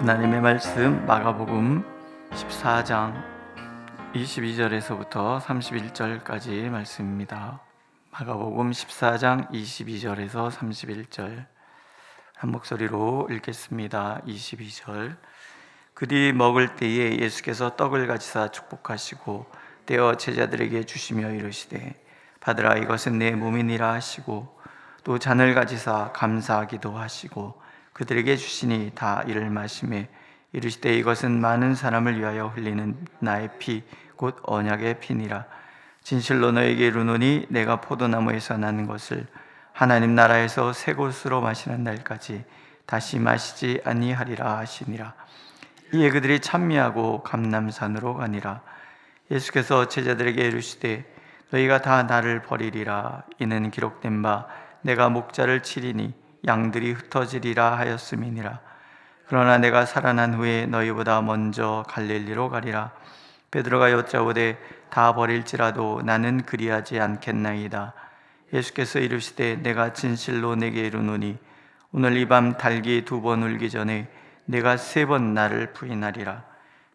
하나님의 말씀 마가복음 14장 22절에서부터 31절까지 말씀입니다. 마가복음 14장 22절에서 31절 한 목소리로 읽겠습니다. 22절. 그 뒤 먹을 때에 예수께서 떡을 가지사 축복하시고 떼어 제자들에게 주시며 이르시되 받으라, 이것은 내 몸이니라 하시고 또 잔을 가지사 감사하기도 하시고 그들에게 주시니 다 이를 마시매 이르시되 이것은 많은 사람을 위하여 흘리는 나의 피 곧 언약의 피니라. 진실로 너에게 이르노니 내가 포도나무에서 나는 것을 하나님 나라에서 새 곳으로 마시는 날까지 다시 마시지 아니하리라 하시니라. 이에 그들이 찬미하고 감람산으로 가니라. 예수께서 제자들에게 이르시되 너희가 다 나를 버리리라. 이는 기록된 바 내가 목자를 치리니 양들이 흩어지리라 하였음이니라. 그러나 내가 살아난 후에 너희보다 먼저 갈릴리로 가리라. 베드로가 여짜오되 다 버릴지라도 나는 그리하지 않겠나이다. 예수께서 이르시되 내가 진실로 내게 이르노니 오늘 이 밤 닭이 2번 울기 전에 내가 3번 나를 부인하리라.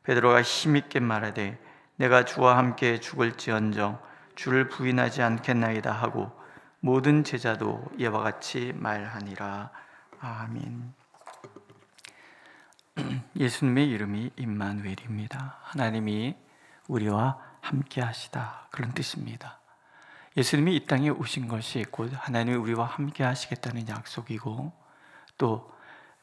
베드로가 힘있게 말하되 내가 주와 함께 죽을지언정 주를 부인하지 않겠나이다 하고 모든 제자도 이와 같이 말하니라. 아멘. 예수님의 이름이 임마누엘입니다. 하나님이 우리와 함께 하시다, 그런 뜻입니다. 예수님이 이 땅에 오신 것이 곧 하나님이 우리와 함께 하시겠다는 약속이고, 또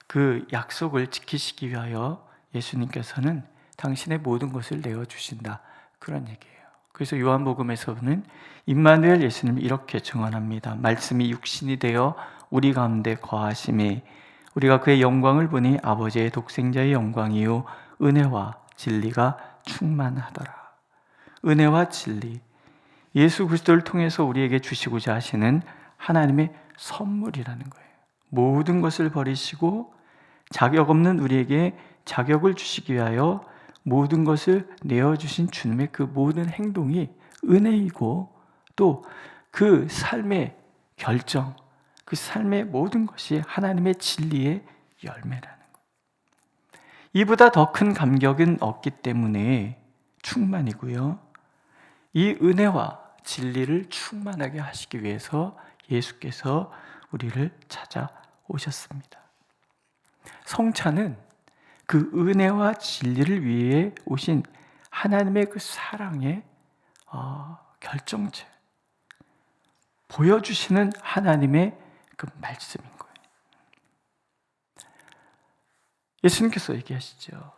그 약속을 지키시기 위하여 예수님께서는 당신의 모든 것을 내어주신다, 그런 얘기예요. 그래서 요한복음에서는 임마누엘 예수님을 이렇게 증언합니다. 말씀이 육신이 되어 우리 가운데 거하심에 우리가 그의 영광을 보니 아버지의 독생자의 영광이요 은혜와 진리가 충만하더라. 은혜와 진리, 예수 그리스도를 통해서 우리에게 주시고자 하시는 하나님의 선물이라는 거예요. 모든 것을 버리시고 자격 없는 우리에게 자격을 주시기 위하여 모든 것을 내어주신 주님의 그 모든 행동이 은혜이고, 또 그 삶의 결정, 그 삶의 모든 것이 하나님의 진리의 열매라는 거예요. 이보다 더 큰 감격은 없기 때문에 충만이고요. 이 은혜와 진리를 충만하게 하시기 위해서 예수께서 우리를 찾아오셨습니다. 성찬은 그 은혜와 진리를 위해 오신 하나님의 그 사랑의 결정체, 보여주시는 하나님의 그 말씀인 거예요. 예수님께서 얘기하시죠.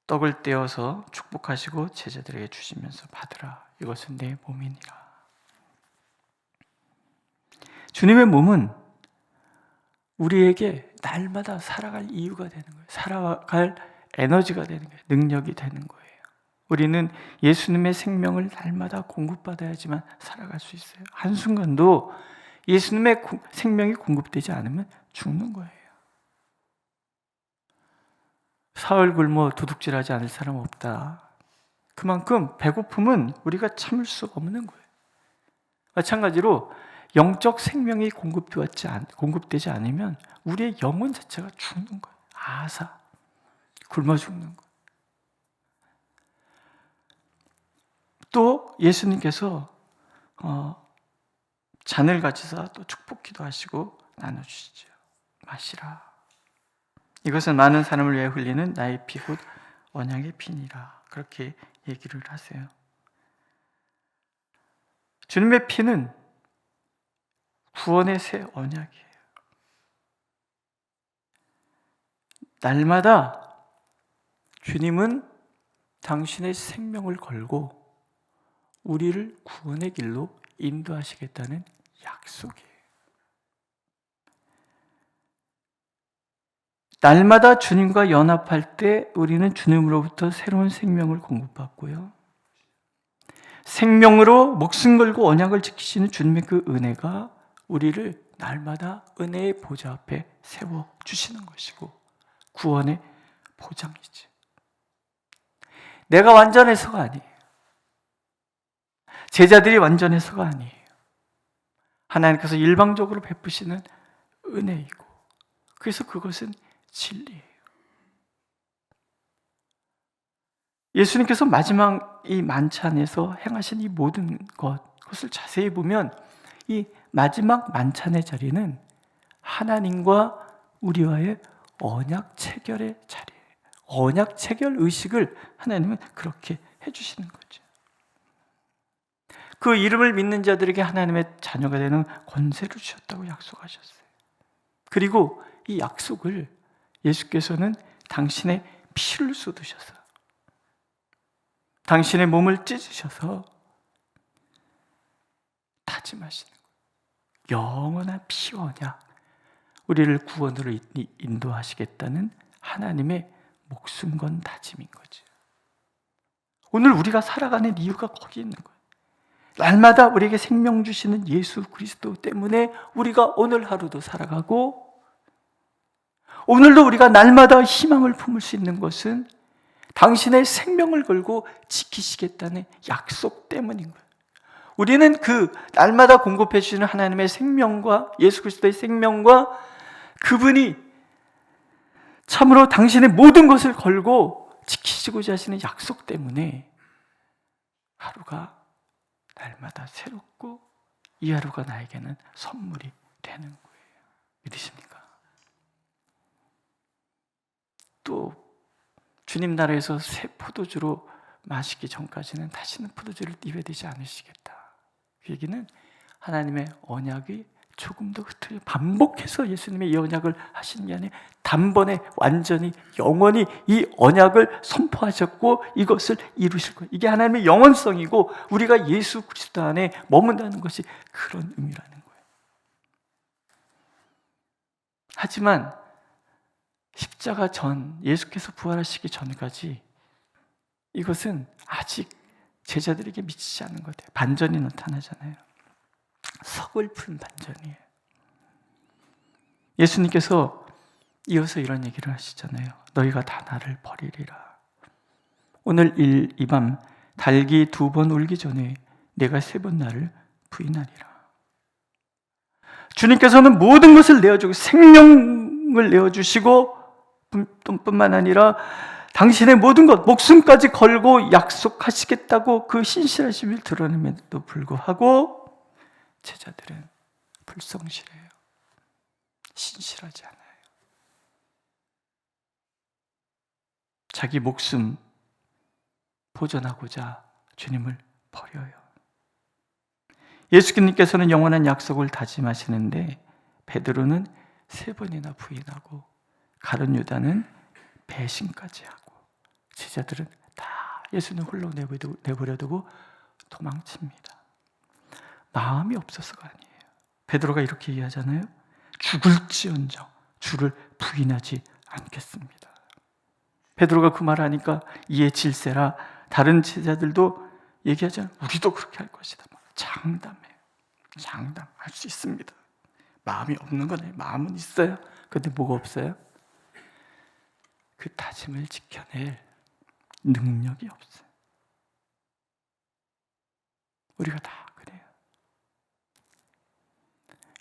떡을 떼어서 축복하시고 제자들에게 주시면서 받으라, 이것은 내 몸이니라. 주님의 몸은 우리에게 날마다 살아갈 이유가 되는 거예요. 살아갈 에너지가 되는 거예요. 능력이 되는 거예요. 우리는 예수님의 생명을 날마다 공급받아야지만 살아갈 수 있어요. 한순간도 예수님의 생명이 공급되지 않으면 죽는 거예요. 사흘 굶어 도둑질하지 않을 사람 없다. 그만큼 배고픔은 우리가 참을 수 없는 거예요. 마찬가지로 영적 생명이 공급되지 않으면 우리의 영혼 자체가 죽는 거예요. 아사, 굶어 죽는 거예요. 또 예수님께서 잔을 가지사 또 축복기도 하시고 나눠주시죠. 마시라. 이것은 많은 사람을 위해 흘리는 나의 피 곧 언약의 피니라. 그렇게 얘기를 하세요. 주님의 피는 구원의 새 언약이에요. 날마다 주님은 당신의 생명을 걸고 우리를 구원의 길로 인도하시겠다는 약속이에요. 날마다 주님과 연합할 때 우리는 주님으로부터 새로운 생명을 공급받고요. 생명으로 목숨 걸고 언약을 지키시는 주님의 그 은혜가 우리를 날마다 은혜의 보좌 앞에 세워주시는 것이고 구원의 보장이지. 내가 완전해서가 아니에요. 제자들이 완전해서가 아니에요. 하나님께서 일방적으로 베푸시는 은혜이고, 그래서 그것은 진리예요. 예수님께서 마지막 이 만찬에서 행하신 이 모든 그것을 자세히 보면 이 마지막 만찬의 자리는 하나님과 우리와의 언약 체결의 자리예요. 언약 체결 의식을 하나님은 그렇게 해주시는 거죠. 그 이름을 믿는 자들에게 하나님의 자녀가 되는 권세를 주셨다고 약속하셨어요. 그리고 이 약속을 예수께서는 당신의 피를 쏟으셔서, 당신의 몸을 찢으셔서 다짐하시는 거예요. 영원한 피 언약, 우리를 구원으로 인도하시겠다는 하나님의 목숨 건 다짐인 거죠. 오늘 우리가 살아가는 이유가 거기 있는 거예요. 날마다 우리에게 생명 주시는 예수 그리스도 때문에 우리가 오늘 하루도 살아가고, 오늘도 우리가 날마다 희망을 품을 수 있는 것은 당신의 생명을 걸고 지키시겠다는 약속 때문인 거예요. 우리는 그 날마다 공급해 주시는 하나님의 생명과 예수 그리스도의 생명과 그분이 참으로 당신의 모든 것을 걸고 지키시고자 하시는 약속 때문에 하루가 날마다 새롭고 이 하루가 나에게는 선물이 되는 거예요. 믿으십니까? 또 주님 나라에서 새 포도주로 마시기 전까지는 다시는 포도주를 입에 대지 않으시겠다. 그 얘기는 하나님의 언약이 조금 더 흩어져 반복해서 예수님의 이 언약을 하시는 게 아니라 단번에 완전히 영원히 이 언약을 선포하셨고 이것을 이루실 거예요. 이게 하나님의 영원성이고 우리가 예수 그리스도 안에 머문다는 것이 그런 의미라는 거예요. 하지만 십자가 전, 예수께서 부활하시기 전까지 이것은 아직 제자들에게 미치지 않는 것 같아요. 반전이 나타나잖아요. 서글픈 반전이에요. 예수님께서 이어서 이런 얘기를 하시잖아요. 너희가 다 나를 버리리라. 오늘 이 밤 닭이 2번 울기 전에 내가 3번 나를 부인하리라. 주님께서는 모든 것을 내어주고 생명을 내어주시고 뿐만 아니라 당신의 모든 것, 목숨까지 걸고 약속하시겠다고 그 신실하심을 드러냄에도 불구하고 제자들은 불성실해요. 신실하지 않아요. 자기 목숨 보존하고자 주님을 버려요. 예수님께서는 영원한 약속을 다짐하시는데 베드로는 3번이나 부인하고 가룟 유다는 배신까지 하고 제자들은 다 예수님 홀로 내버려두고 도망칩니다. 마음이 없어서가 아니에요. 베드로가 이렇게 이해하잖아요. 죽을지언정 주를 부인하지 않겠습니다. 베드로가 그 말을 하니까 이에 질세라 다른 제자들도 얘기하잖아요. 우리도 그렇게 할 것이다. 장담해요. 장담할 수 있습니다. 마음이 없는 건 아니에요. 마음은 있어요. 근데 뭐가 없어요? 그 다짐을 지켜낼 능력이 없어요. 우리가 다 그래요.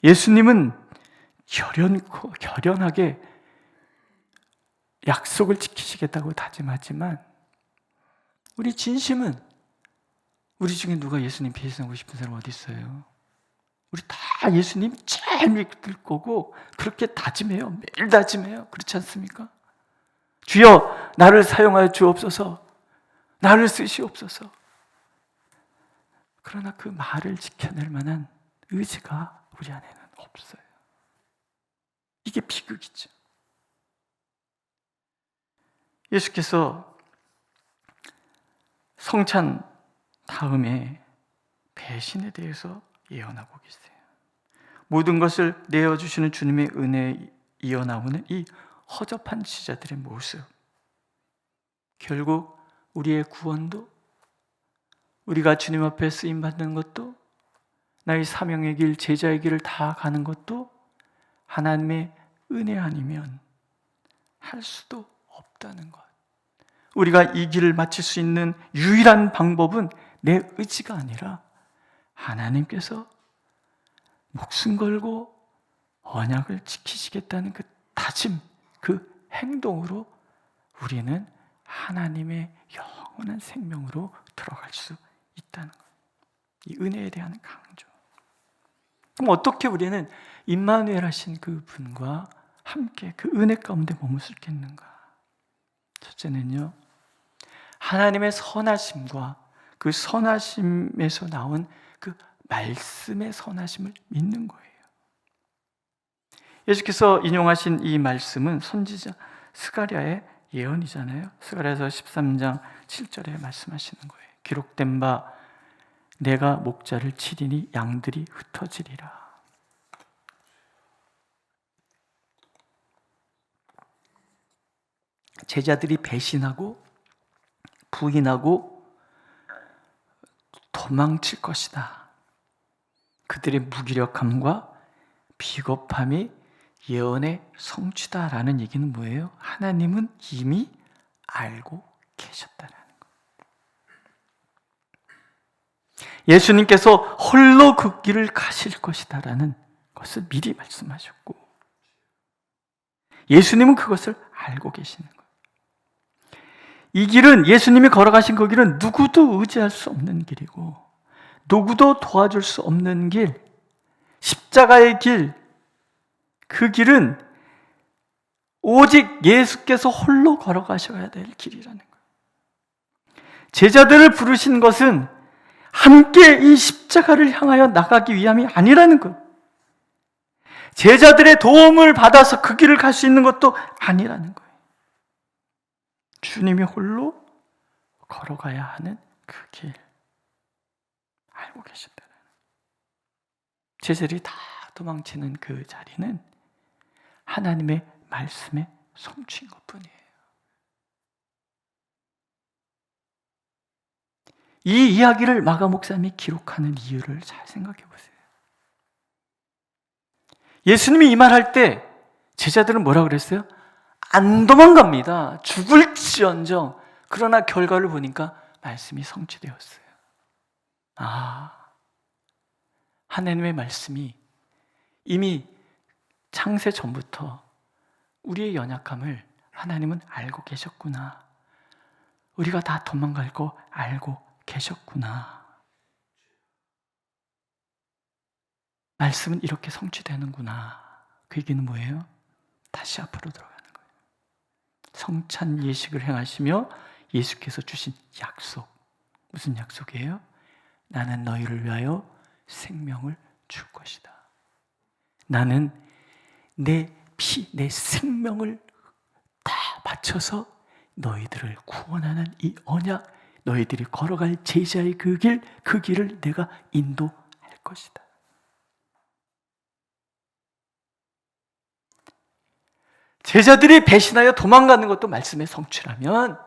예수님은 결연하게 약속을 지키시겠다고 다짐하지만 우리 진심은 우리 중에 누가 예수님 배신하고 싶은 사람 어디 있어요? 우리 다 예수님 제일 믿을 거고 그렇게 다짐해요. 매일 다짐해요. 그렇지 않습니까? 주여 나를 사용하여 주옵소서. 나를 쓰시옵소서. 그러나 그 말을 지켜낼 만한 의지가 우리 안에는 없어요. 이게 비극이죠. 예수께서 성찬 다음에 배신에 대해서 예언하고 계세요. 모든 것을 내어주시는 주님의 은혜에 이어나오는 이 허접한 지자들의 모습, 결국 우리의 구원도, 우리가 주님 앞에 쓰임받는 것도, 나의 사명의 길, 제자의 길을 다 가는 것도 하나님의 은혜 아니면 할 수도 없다는 것. 우리가 이 길을 마칠 수 있는 유일한 방법은 내 의지가 아니라 하나님께서 목숨 걸고 언약을 지키시겠다는 그 다짐, 그 행동으로 우리는 하나님의 영원한 생명으로 들어갈 수 있다는 거예요. 이 은혜에 대한 강조. 그럼 어떻게 우리는 임마누엘 하신 그 분과 함께 그 은혜 가운데 머물 수 있겠는가? 첫째는요, 하나님의 선하심과 그 선하심에서 나온 그 말씀의 선하심을 믿는 거예요. 예수께서 인용하신 이 말씀은 선지자 스가랴의 예언이잖아요. 스가랴서 13장 7절에 말씀하시는 거예요. 기록된 바 내가 목자를 치리니 양들이 흩어지리라. 제자들이 배신하고 부인하고 도망칠 것이다. 그들의 무기력함과 비겁함이 예언의 성취다라는 얘기는 뭐예요? 하나님은 이미 알고 계셨다라는 거예요. 예수님께서 홀로 그 길을 가실 것이다라는 것을 미리 말씀하셨고, 예수님은 그것을 알고 계시는 거예요. 이 길은, 예수님이 걸어가신 그 길은 누구도 의지할 수 없는 길이고 누구도 도와줄 수 없는 길, 십자가의 길, 그 길은 오직 예수께서 홀로 걸어가셔야 될 길이라는 거예요. 제자들을 부르신 것은 함께 이 십자가를 향하여 나가기 위함이 아니라는 거예요. 제자들의 도움을 받아서 그 길을 갈 수 있는 것도 아니라는 거예요. 주님이 홀로 걸어가야 하는 그 길 알고 계셨다는 거예요. 제자들이 다 도망치는 그 자리는 하나님의 말씀의 성취인 것뿐이에요. 이 이야기를 마가 목사님이 기록하는 이유를 잘 생각해 보세요. 예수님이 이 말할 때 제자들은 뭐라 그랬어요? 안 도망갑니다. 죽을지언정. 그러나 결과를 보니까 말씀이 성취되었어요. 하나님의 말씀이 이미 창세 전부터 우리의 연약함을 하나님은 알고 계셨구나. 우리가 다 도망갈 거 알고 계셨구나. 말씀은 이렇게 성취되는구나. 그 얘기는 뭐예요? 다시 앞으로 들어가는 거예요. 성찬 예식을 행하시며 예수께서 주신 약속. 무슨 약속이에요? 나는 너희를 위하여 생명을 줄 것이다. 나는 내 피, 내 생명을 다 바쳐서 너희들을 구원하는 이 언약, 너희들이 걸어갈 제자의 그 길을 내가 인도할 것이다. 제자들이 배신하여 도망가는 것도 말씀의 성취라면,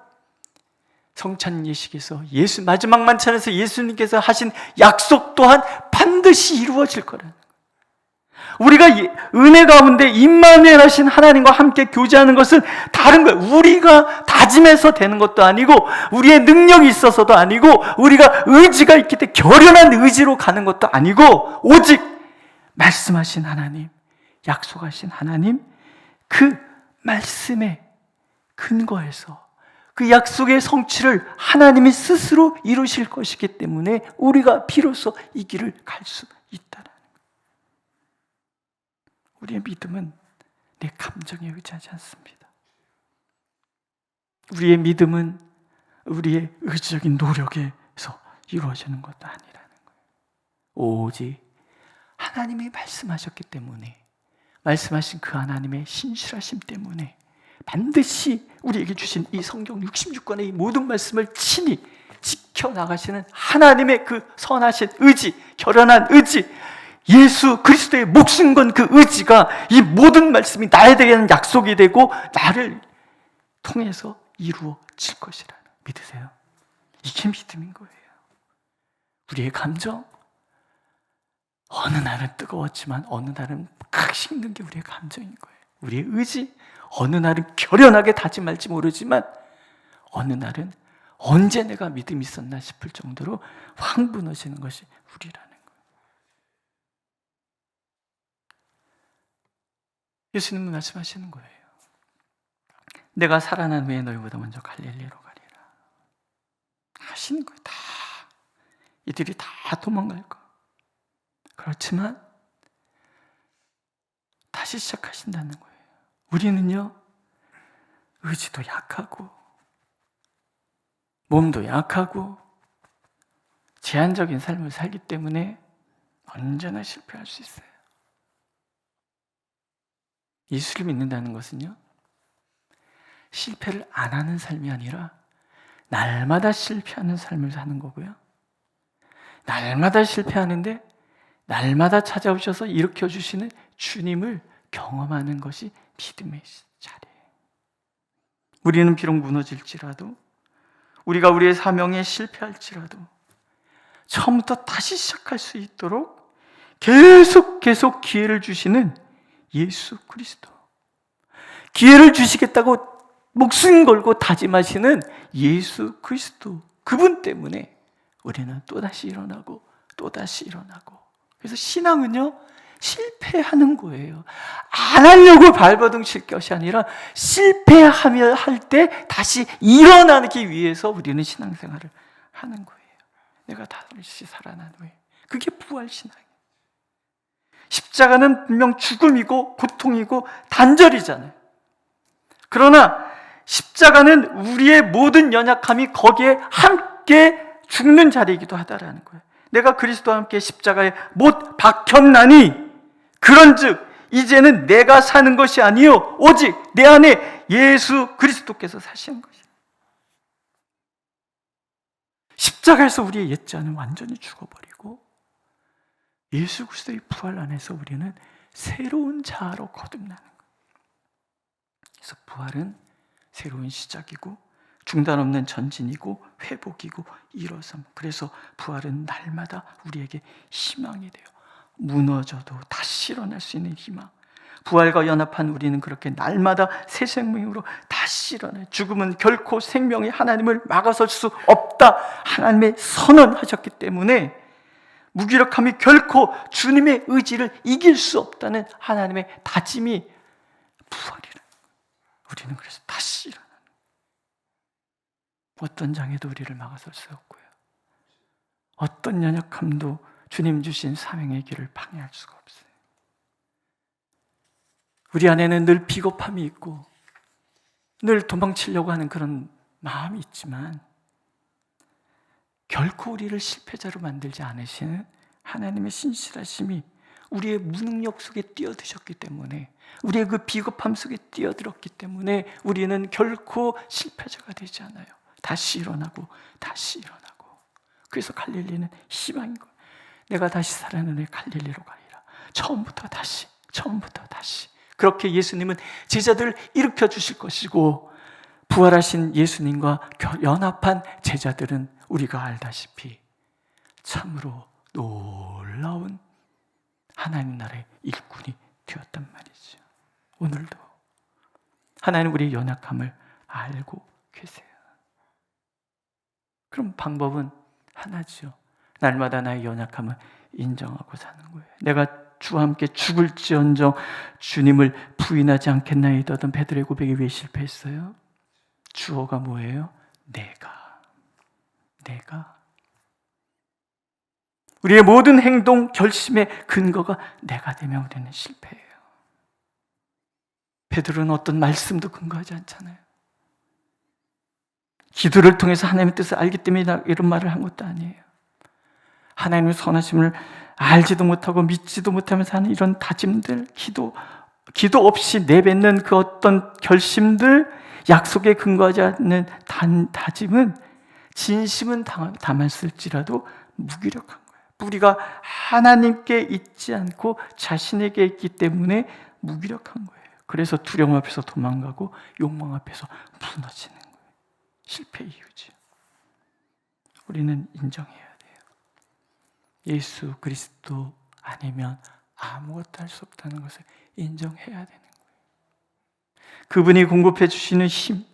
성찬 예식에서 마지막 만찬에서 예수님께서 하신 약속 또한 반드시 이루어질 거라는 거예요. 우리가 은혜 가운데 임마누엘 하신 하나님과 함께 교제하는 것은 다른 거예요. 우리가 다짐해서 되는 것도 아니고, 우리의 능력이 있어서도 아니고, 우리가 의지가 있기 때문에 결연한 의지로 가는 것도 아니고, 오직 말씀하신 하나님, 약속하신 하나님, 그 말씀의 근거에서 그 약속의 성취를 하나님이 스스로 이루실 것이기 때문에 우리가 비로소 이 길을 갈 수 있다는 거예요. 우리의 믿음은 내 감정에 의지하지 않습니다. 우리의 믿음은 우리의 의지적인 노력에서 이루어지는 것도 아니라는 거예요. 오직 하나님이 말씀하셨기 때문에, 말씀하신 그 하나님의 신실하심 때문에 반드시 우리에게 주신 이 성경 66권의 이 모든 말씀을 친히 지켜나가시는 하나님의 그 선하신 의지, 결연한 의지, 예수 그리스도의 목숨 건 그 의지가 이 모든 말씀이 나에 대한 약속이 되고 나를 통해서 이루어질 것이라는, 믿으세요? 이게 믿음인 거예요. 우리의 감정, 어느 날은 뜨거웠지만 어느 날은 칵 식는 게 우리의 감정인 거예요. 우리의 의지, 어느 날은 결연하게 다짐할지 모르지만 어느 날은 언제 내가 믿음이 있었나 싶을 정도로 확 무너지는 것이 우리라는 거예요. 예수님은 말씀하시는 거예요. 내가 살아난 후에 너희보다 먼저 갈릴리로 가리라. 아시는 거예요. 이들이 다 도망갈 거. 그렇지만 다시 시작하신다는 거예요. 우리는요, 의지도 약하고 몸도 약하고 제한적인 삶을 살기 때문에 언제나 실패할 수 있어요. 예수를 믿는다는 것은요, 실패를 안 하는 삶이 아니라 날마다 실패하는 삶을 사는 거고요. 날마다 실패하는데 날마다 찾아오셔서 일으켜주시는 주님을 경험하는 것이 믿음의 자리예요. 우리는 비록 무너질지라도, 우리가 우리의 사명에 실패할지라도 처음부터 다시 시작할 수 있도록 계속 기회를 주시는 예수 그리스도, 기회를 주시겠다고 목숨 걸고 다짐하시는 예수 그리스도, 그분 때문에 우리는 또다시 일어나고 또다시 일어나고. 그래서 신앙은요, 실패하는 거예요. 안 하려고 발버둥 칠 것이 아니라 실패하며 할 때 다시 일어나기 위해서 우리는 신앙생활을 하는 거예요. 내가 다시 살아난 후에. 그게 부활신앙이에요. 십자가는 분명 죽음이고 고통이고 단절이잖아요. 그러나 십자가는 우리의 모든 연약함이 거기에 함께 죽는 자리이기도 하다라는 거예요. 내가 그리스도와 함께 십자가에 못 박혔나니 그런즉 이제는 내가 사는 것이 아니요 오직 내 안에 예수 그리스도께서 사시는 것이에요. 십자가에서 우리의 옛자는 완전히 죽어버리고 예수 그리스도의 부활 안에서 우리는 새로운 자아로 거듭나는 거예요. 그래서 부활은 새로운 시작이고 중단 없는 전진이고 회복이고 일어섬. 그래서 부활은 날마다 우리에게 희망이 돼요. 무너져도 다시 일어날 수 있는 희망. 부활과 연합한 우리는 그렇게 날마다 새 생명으로 다시 일어나요. 죽음은 결코 생명의 하나님을 막아설 수 없다, 하나님의 선언하셨기 때문에 무기력함이 결코 주님의 의지를 이길 수 없다는 하나님의 다짐이 부활이라는 거예요. 우리는 그래서 다시 일어나는 거예요. 어떤 장애도 우리를 막아설 수 없고요, 어떤 연약함도 주님 주신 사명의 길을 방해할 수가 없어요. 우리 안에는 늘 비겁함이 있고 늘 도망치려고 하는 그런 마음이 있지만 결코 우리를 실패자로 만들지 않으시는 하나님의 신실하심이 우리의 무능력 속에 뛰어드셨기 때문에, 우리의 그 비겁함 속에 뛰어들었기 때문에 우리는 결코 실패자가 되지 않아요. 다시 일어나고 다시 일어나고. 그래서 갈릴리는 희망인 거예요. 내가 다시 살아난 후에 갈릴리로 가리라. 처음부터 다시. 그렇게 예수님은 제자들을 일으켜 주실 것이고, 부활하신 예수님과 연합한 제자들은 우리가 알다시피 참으로 놀라운 하나님 나라의 일꾼이 되었단 말이죠. 오늘도 하나님 우리의 연약함을 알고 계세요. 그럼 방법은 하나죠. 날마다 나의 연약함을 인정하고 사는 거예요. 내가 주와 함께 죽을지언정 주님을 부인하지 않겠나이다던 베드로의 고백이 왜 실패했어요? 주어가 뭐예요? 내가. 우리의 모든 행동, 결심의 근거가 내가 되면 우리는 실패해요. 베드로는 어떤 말씀도 근거하지 않잖아요. 기도를 통해서 하나님의 뜻을 알기 때문에 이런 말을 한 것도 아니에요. 하나님의 선하심을 알지도 못하고 믿지도 못하면서 하는 이런 다짐들, 기도 없이 내뱉는 그 어떤 결심들, 약속에 근거하지 않는 다짐은 진심은 담았을지라도 무기력한 거예요. 우리가 하나님께 있지 않고 자신에게 있기 때문에 무기력한 거예요. 그래서 두려움 앞에서 도망가고 욕망 앞에서 무너지는 거예요. 실패 이유죠. 우리는 인정해야 돼요. 예수 그리스도 아니면 아무것도 할 수 없다는 것을 인정해야 되는 거예요. 그분이 공급해 주시는 힘,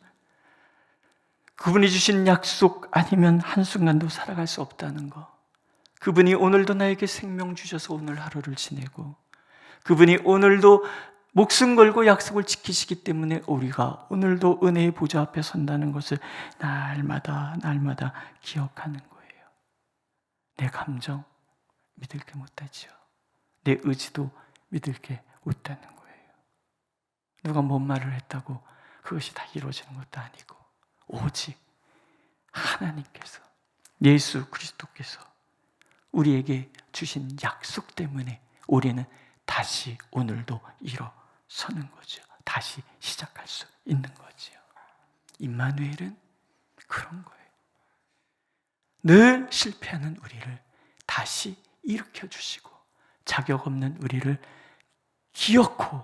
그분이 주신 약속 아니면 한순간도 살아갈 수 없다는 것, 그분이 오늘도 나에게 생명 주셔서 오늘 하루를 지내고, 그분이 오늘도 목숨 걸고 약속을 지키시기 때문에 우리가 오늘도 은혜의 보좌 앞에 선다는 것을 날마다 기억하는 거예요. 내 감정 믿을 게 못하지요. 내 의지도 믿을 게 못하는 거예요. 누가 뭔 말을 했다고 그것이 다 이루어지는 것도 아니고, 오직 하나님께서, 예수 그리스도께서 우리에게 주신 약속 때문에 우리는 다시 오늘도 일어서는 거죠. 다시 시작할 수 있는 거죠. 임마누엘은 그런 거예요. 늘 실패하는 우리를 다시 일으켜 주시고, 자격 없는 우리를 기어코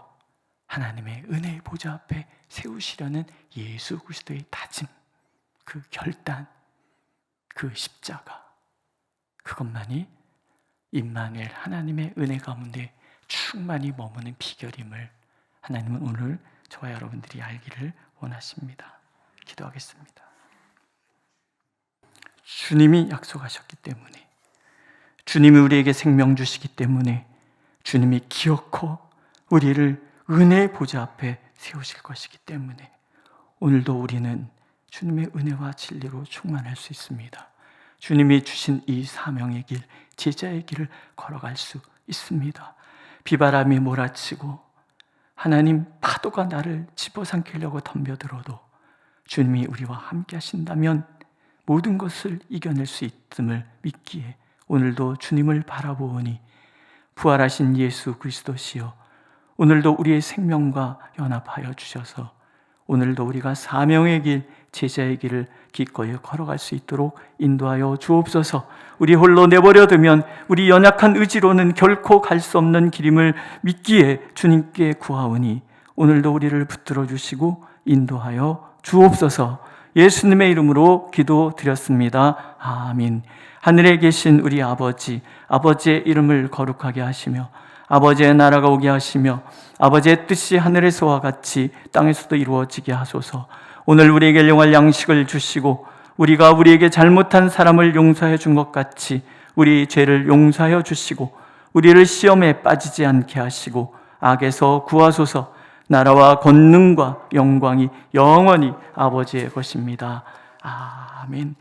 하나님의 은혜의 보좌 앞에 세우시려는 예수 그리스도의 다짐, 그 결단, 그 십자가, 그것만이 임마누엘 하나님의 은혜 가운데 충만히 머무는 비결임을 하나님은 오늘 저와 여러분들이 알기를 원하십니다. 기도하겠습니다. 주님이 약속하셨기 때문에, 주님이 우리에게 생명 주시기 때문에 주님이 기어코 우리를 은혜의 보좌 앞에 세우실 것이기 때문에 오늘도 우리는 주님의 은혜와 진리로 충만할 수 있습니다. 주님이 주신 이 사명의 길, 제자의 길을 걸어갈 수 있습니다. 비바람이 몰아치고 하나님 파도가 나를 집어삼키려고 덤벼들어도 주님이 우리와 함께 하신다면 모든 것을 이겨낼 수 있음을 믿기에 오늘도 주님을 바라보오니 부활하신 예수 그리스도시여, 오늘도 우리의 생명과 연합하여 주셔서 오늘도 우리가 사명의 길, 제자의 길을 기꺼이 걸어갈 수 있도록 인도하여 주옵소서. 우리 홀로 내버려두면 우리 연약한 의지로는 결코 갈 수 없는 길임을 믿기에 주님께 구하오니 오늘도 우리를 붙들어 주시고 인도하여 주옵소서. 예수님의 이름으로 기도드렸습니다. 아멘. 하늘에 계신 우리 아버지, 아버지의 이름을 거룩하게 하시며 아버지의 나라가 오게 하시며 아버지의 뜻이 하늘에서와 같이 땅에서도 이루어지게 하소서. 오늘 우리에게 일용할 양식을 주시고 우리가 우리에게 잘못한 사람을 용서해 준 것 같이 우리 죄를 용서하여 주시고 우리를 시험에 빠지지 않게 하시고 악에서 구하소서. 나라와 권능과 영광이 영원히 아버지의 것입니다. 아멘.